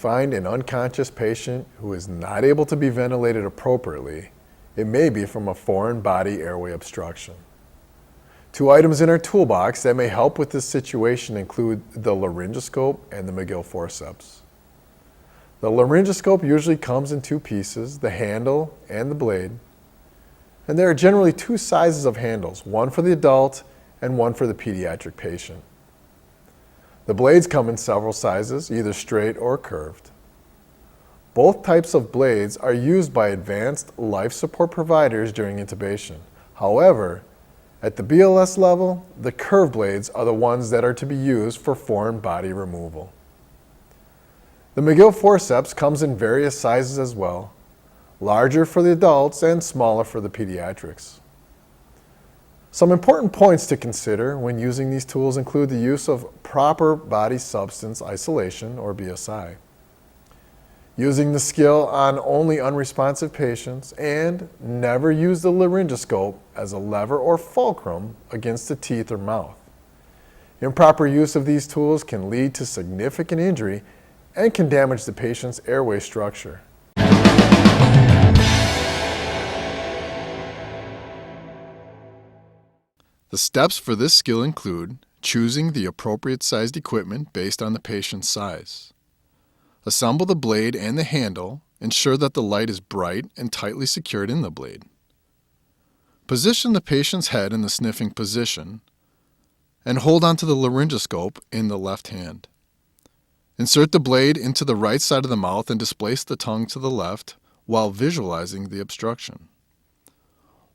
find an unconscious patient who is not able to be ventilated appropriately, it may be from a foreign body airway obstruction. Two items in our toolbox that may help with this situation include the laryngoscope and the Magill forceps. The laryngoscope usually comes in two pieces, the handle and the blade. And there are generally two sizes of handles, one for the adult and one for the pediatric patient. The blades come in several sizes, either straight or curved. Both types of blades are used by advanced life support providers during intubation. However, at the BLS level, the curved blades are the ones that are to be used for foreign body removal. The Magill forceps comes in various sizes as well, larger for the adults and smaller for the pediatrics. Some important points to consider when using these tools include the use of proper body substance isolation, or BSI, using the skill on only unresponsive patients, and never use the laryngoscope as a lever or fulcrum against the teeth or mouth. Improper use of these tools can lead to significant injury and can damage the patient's airway structure. The steps for this skill include choosing the appropriate sized equipment based on the patient's size. Assemble the blade and the handle. Ensure that the light is bright and tightly secured in the blade. Position the patient's head in the sniffing position and hold onto the laryngoscope in the left hand. Insert the blade into the right side of the mouth and displace the tongue to the left while visualizing the obstruction.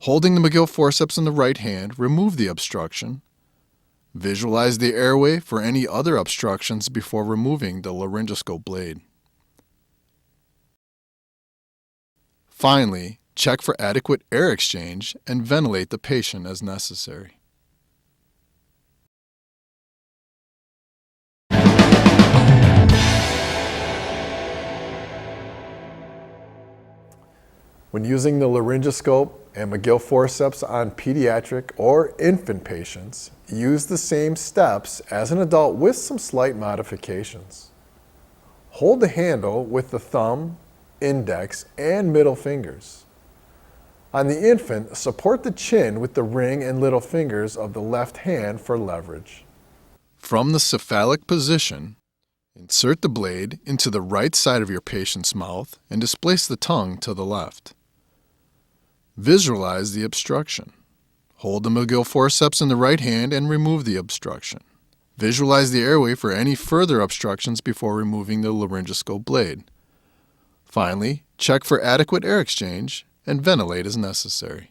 Holding the Magill forceps in the right hand, remove the obstruction. Visualize the airway for any other obstructions before removing the laryngoscope blade. Finally, check for adequate air exchange and ventilate the patient as necessary. When using the laryngoscope and Magill forceps on pediatric or infant patients, use the same steps as an adult with some slight modifications. Hold the handle with the thumb, index, and middle fingers. On the infant, support the chin with the ring and little fingers of the left hand for leverage. From the cephalic position, insert the blade into the right side of your patient's mouth and displace the tongue to the left. Visualize the obstruction. Hold the Magill forceps in the right hand and remove the obstruction. Visualize the airway for any further obstructions before removing the laryngoscope blade. Finally, check for adequate air exchange and ventilate as necessary.